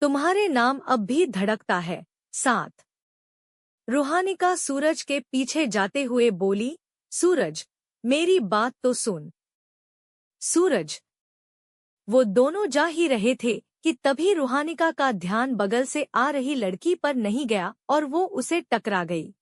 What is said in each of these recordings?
तुम्हारे नाम अब भी धड़कता है। 7। रूहानिका सूरज के पीछे जाते हुए बोली, सूरज, मेरी बात तो सुन। सूरज। वो दोनों जा ही रहे थे कि तभी रूहानिका का ध्यान बगल से आ रही लड़की पर नहीं गया और वो उसे टकरा गई।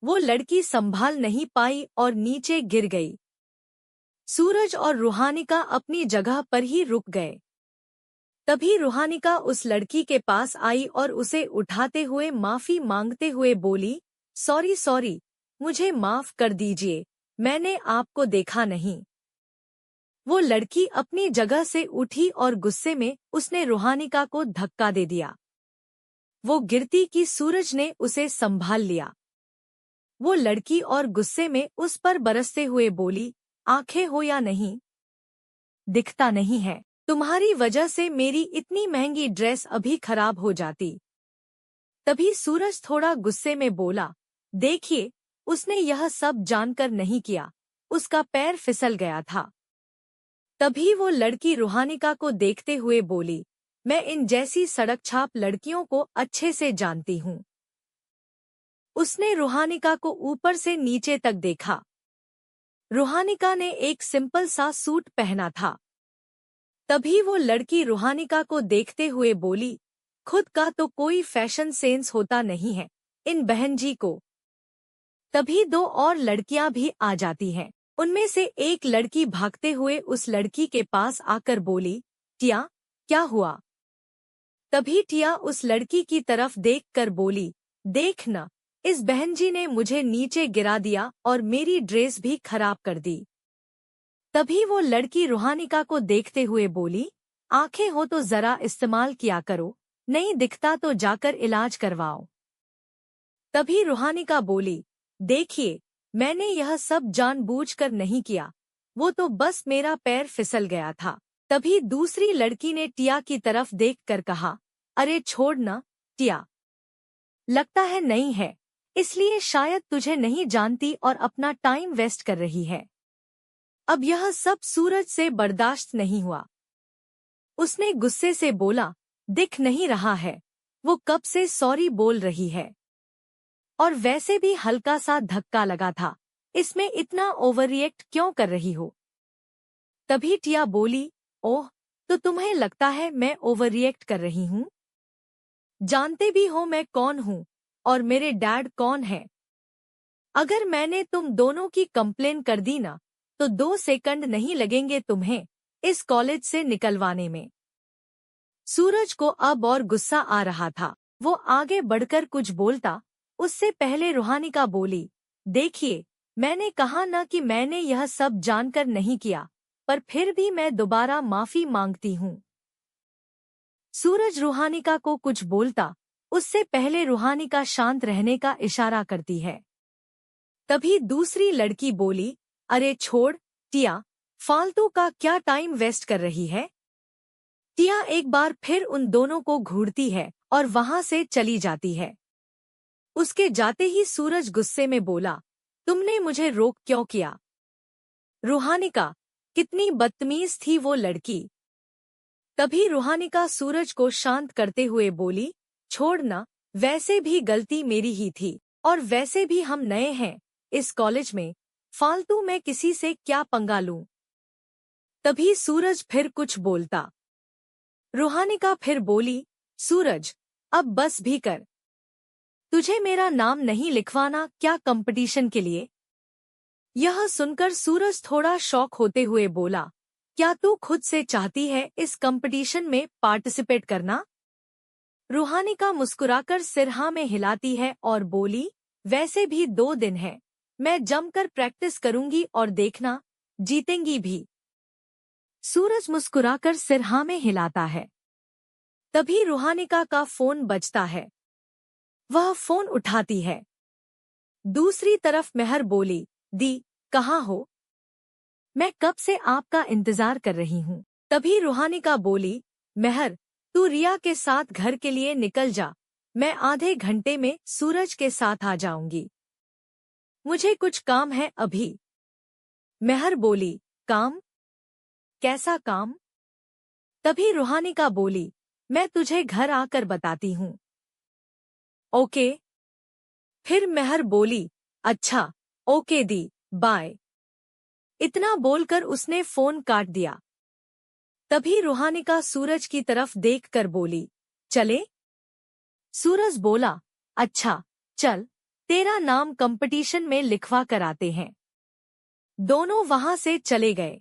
वो लड़की संभाल नहीं पाई और नीचे गिर गई। सूरज और रूहानिका अपनी जगह पर ही रुक गए। तभी रूहानिका उस लड़की के पास आई और उसे उठाते हुए माफी मांगते हुए बोली, सॉरी सॉरी, मुझे माफ कर दीजिए, मैंने आपको देखा नहीं। वो लड़की अपनी जगह से उठी और गुस्से में उसने रूहानिका को धक्का दे दिया। वो गिरती कि सूरज ने उसे संभाल लिया। वो लड़की और गुस्से में उस पर बरसते हुए बोली, आंखें हो या नहीं, दिखता नहीं है। तुम्हारी वजह से मेरी इतनी महंगी ड्रेस अभी खराब हो जाती। तभी सूरज थोड़ा गुस्से में बोला, देखिए, उसने यह सब जानकर नहीं किया, उसका पैर फिसल गया था। तभी वो लड़की रूहानिका को देखते हुए बोली, मैं इन जैसी सड़क छाप लड़कियों को अच्छे से जानती हूँ। उसने रूहानिका को ऊपर से नीचे तक देखा। रूहानिका ने एक सिंपल सा सूट पहना था। तभी वो लड़की रूहानिका को देखते हुए बोली, खुद का तो कोई फैशन सेंस होता नहीं है इन बहन जी को। तभी दो और लड़कियां भी आ जाती हैं। उनमें से एक लड़की भागते हुए उस लड़की के पास आकर बोली, टिया, क्या हुआ? तभी टिया उस लड़की की तरफ देखकर बोली, देख न, इस बहन जी ने मुझे नीचे गिरा दिया और मेरी ड्रेस भी खराब कर दी। तभी वो लड़की रूहानिका को देखते हुए बोली, आंखें हो तो जरा इस्तेमाल किया करो, नहीं दिखता तो जाकर इलाज करवाओ। तभी रूहानिका बोली, देखिए, मैंने यह सब जानबूझकर नहीं किया, वो तो बस मेरा पैर फिसल गया था। तभी दूसरी लड़की ने टिया की तरफ देखकर कहा, अरे छोड़ न, टिया, लगता है नहीं है, इसलिए शायद तुझे नहीं जानती और अपना टाइम वेस्ट कर रही है। अब यह सब सूरज से बर्दाश्त नहीं हुआ। उसने गुस्से से बोला, दिख नहीं रहा है, वो कब से सॉरी बोल रही है, और वैसे भी हल्का सा धक्का लगा था, इसमें इतना ओवररिएक्ट क्यों कर रही हो? तभी टिया बोली, ओह, तो तुम्हें लगता है मैं ओवररिएक्ट कर रही हूँ? जानते भी हो मैं कौन हूँ और मेरे डैड कौन है। अगर मैंने तुम दोनों की कंप्लेन कर दी ना, तो 2 सेकंड नहीं लगेंगे तुम्हें इस कॉलेज से निकलवाने में। सूरज को अब और गुस्सा आ रहा था। वो आगे बढ़कर कुछ बोलता, उससे पहले रूहानिका बोली, देखिए, मैंने कहा ना कि मैंने यह सब जानकर नहीं किया, पर फिर भी मैं दोबारा माफी मांगती हूँ। सूरज रूहानिका को कुछ बोलता, उससे पहले रूहानिका शांत रहने का इशारा करती है। तभी दूसरी लड़की बोली, अरे छोड़, टिया, फालतू का क्या टाइम वेस्ट कर रही है? टिया एक बार फिर उन दोनों को घूरती है और वहां से चली जाती है। उसके जाते ही सूरज गुस्से में बोला, तुमने मुझे रोक क्यों किया? रूहानिका, कितनी बदतमीज थी वो लड़की। तभी रूहानिका सूरज को शांत करते हुए बोली, छोड़ ना, वैसे भी गलती मेरी ही थी, और वैसे भी हम नए हैं इस कॉलेज में, फालतू मैं किसी से क्या पंगा लूं? तभी सूरज फिर कुछ बोलता। रूहानिका फिर बोली, सूरज, अब बस भी कर। तुझे मेरा नाम नहीं लिखवाना क्या कंपटीशन के लिए? यह सुनकर सूरज थोड़ा शॉक होते हुए बोला, क्या तू खुद से चाहती है इस कंपटीशन में पार्टिसिपेट करना? रूहानिका मुस्कुराकर सिर हाँ में हिलाती है और बोली, वैसे भी 2 दिन है, मैं जमकर प्रैक्टिस करूंगी और देखना, जीतेंगी भी। सूरज मुस्कुराकर सिर हाँ में हिलाता है। तभी रूहानिका का फोन बजता है। वह फोन उठाती है। दूसरी तरफ मेहर बोली, दी, कहाँ हो? मैं कब से आपका इंतजार कर रही हूँ। तभी रूहानिका बोली, मेहर, तू रिया के साथ घर के लिए निकल जा, मैं आधे घंटे में सूरज के साथ आ जाऊंगी। मुझे कुछ काम है अभी। मेहर बोली, काम? कैसा काम? तभी रूहानिका बोली, मैं तुझे घर आकर बताती हूँ। ओके। फिर मेहर बोली, अच्छा, ओके दी, बाय। इतना बोलकर उसने फोन काट दिया। तभी रूहानिका सूरज की तरफ देखकर बोली, चले? सूरज बोला, अच्छा, चल, तेरा नाम कंपटीशन में लिखवा कर आते हैं। दोनों वहां से चले गए।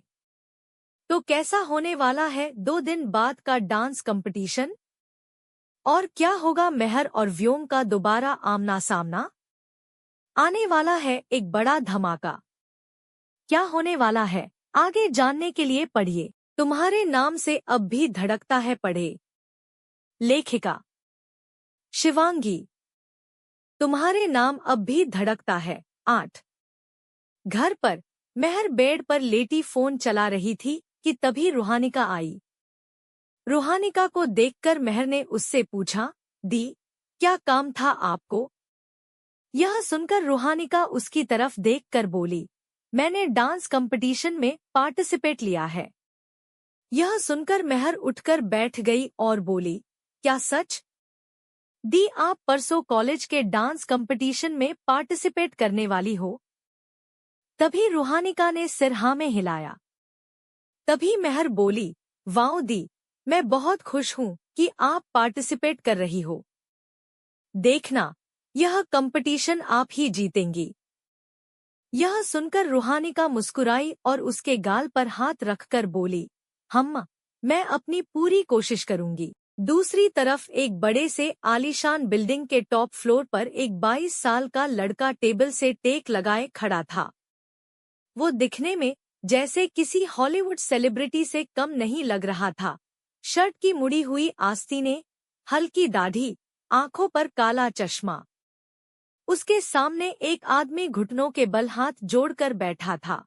तो कैसा होने वाला है 2 दिन बाद का डांस कंपटीशन? और क्या होगा मेहर और व्योम का दोबारा आमना सामना? आने वाला है एक बड़ा धमाका। क्या होने वाला है, आगे जानने के लिए पढ़िए तुम्हारे नाम से अब भी धड़कता है पढ़े। लेखिका शिवांगी। तुम्हारे नाम अब भी धड़कता है 8। घर पर मेहर बेड पर लेटी फोन चला रही थी कि तभी रूहानिका आई। रूहानिका को देखकर मेहर ने उससे पूछा, दी, क्या काम था आपको? यह सुनकर रूहानिका उसकी तरफ देखकर बोली, मैंने डांस कंपटीशन में पार्टिसिपेट लिया है। यह सुनकर मेहर उठकर बैठ गई और बोली, क्या सच? दी, आप परसों कॉलेज के डांस कंपटीशन में पार्टिसिपेट करने वाली हो? तभी रूहानिका ने सिर हाँ में हिलाया। तभी मेहर बोली, वाओ दी, मैं बहुत खुश हूँ कि आप पार्टिसिपेट कर रही हो। देखना, यह कंपटीशन आप ही जीतेंगी। यह सुनकर रूहानिका मुस्कुराई और उसके गाल पर हाथ रखकर बोली, हम्मा, मैं अपनी पूरी कोशिश करूंगी। दूसरी तरफ एक बड़े से आलीशान बिल्डिंग के टॉप फ्लोर पर एक 22 साल का लड़का टेबल से टेक लगाए खड़ा था। वो दिखने में जैसे किसी हॉलीवुड सेलिब्रिटी से कम नहीं लग रहा था। शर्ट की मुड़ी हुई आस्तीनें, हल्की दाढ़ी, आंखों पर काला चश्मा। उसके सामने एक आदमी घुटनों के बल हाथ जोड़कर बैठा था।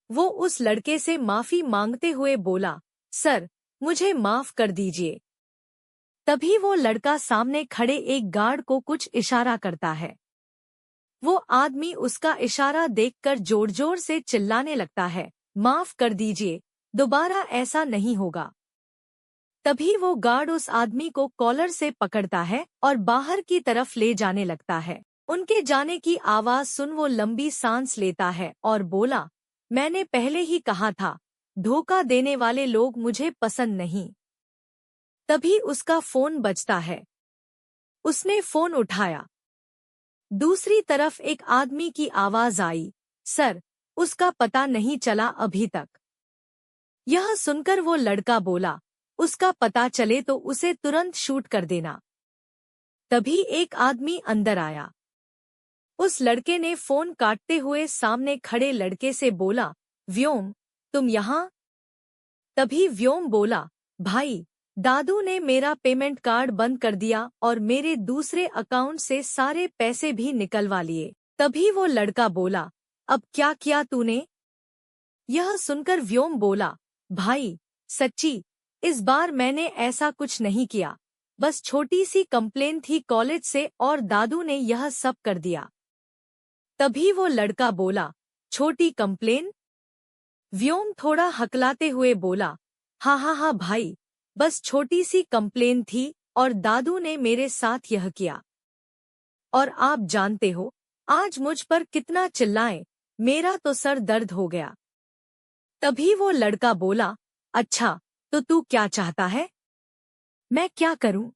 वो उस लड़के से माफी मांगते हुए बोला, सर, मुझे माफ कर दीजिए। तभी वो लड़का सामने खड़े एक गार्ड को कुछ इशारा करता है। वो आदमी उसका इशारा देखकर जोर जोर से चिल्लाने लगता है, माफ कर दीजिए, दोबारा ऐसा नहीं होगा। तभी वो गार्ड उस आदमी को कॉलर से पकड़ता है और बाहर की तरफ ले जाने लगता है। उनके जाने की आवाज सुन वो लंबी सांस लेता है और बोला, मैंने पहले ही कहा था, धोखा देने वाले लोग मुझे पसंद नहीं। तभी उसका फोन बजता है। उसने फोन उठाया। दूसरी तरफ एक आदमी की आवाज आई, सर, उसका पता नहीं चला अभी तक। यह सुनकर वो लड़का बोला, उसका पता चले तो उसे तुरंत शूट कर देना। तभी एक आदमी अंदर आया। उस लड़के ने फोन काटते हुए सामने खड़े लड़के से बोला, व्योम, तुम यहाँ? तभी व्योम बोला, भाई, दादू ने मेरा पेमेंट कार्ड बंद कर दिया और मेरे दूसरे अकाउंट से सारे पैसे भी निकलवा लिए। तभी वो लड़का बोला, अब क्या किया तूने? यह सुनकर व्योम बोला, भाई, सच्ची, इस बार मैंने ऐसा कुछ नहीं किया, बस छोटी सी कंप्लेन थी कॉलेज से और दादू ने यह सब कर दिया। तभी वो लड़का बोला, छोटी कंप्लेन? व्योम थोड़ा हकलाते हुए बोला, हाँ हाँ हाँ भाई, बस छोटी सी कंप्लेन थी और दादू ने मेरे साथ यह किया। और आप जानते हो, आज मुझ पर कितना चिल्लाए, मेरा तो सर दर्द हो गया। तभी वो लड़का बोला, अच्छा, तो तू क्या चाहता है? मैं क्या करूं?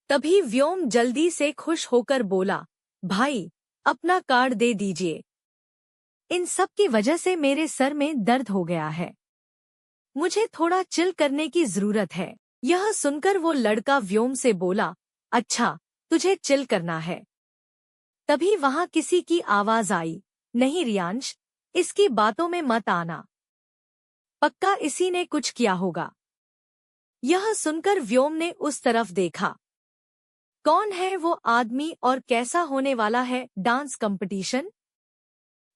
तभी व्योम जल्दी से खुश होकर बोला, भाई, अपना कार्ड दे दीजिए। इन सब की वजह से मेरे सर में दर्द हो गया है। मुझे थोड़ा चिल करने की जरूरत है। यह सुनकर वो लड़का व्योम से बोला, अच्छा, तुझे चिल करना है। तभी वहां किसी की आवाज आई, नहीं रियांश, इसकी बातों में मत आना। पक्का इसी ने कुछ किया होगा। यह सुनकर व्योम ने उस तरफ देखा। कौन है वो आदमी और कैसा होने वाला है डांस कंपटीशन?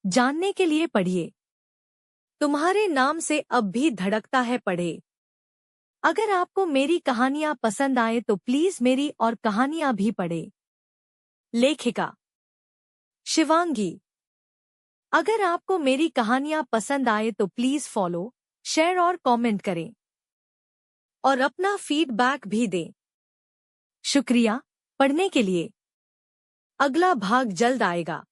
जानने के लिए पढ़िए तुम्हारे नाम से अब भी धड़कता है पढ़े। अगर आपको मेरी कहानियां पसंद आए तो प्लीज मेरी और कहानियां भी पढ़े। लेखिका शिवांगी। अगर आपको मेरी कहानियां पसंद आए तो प्लीज फॉलो, शेयर और कमेंट करें। और अपना फीडबैक भी दें। शुक्रिया पढ़ने के लिए। अगला भाग जल्द आएगा।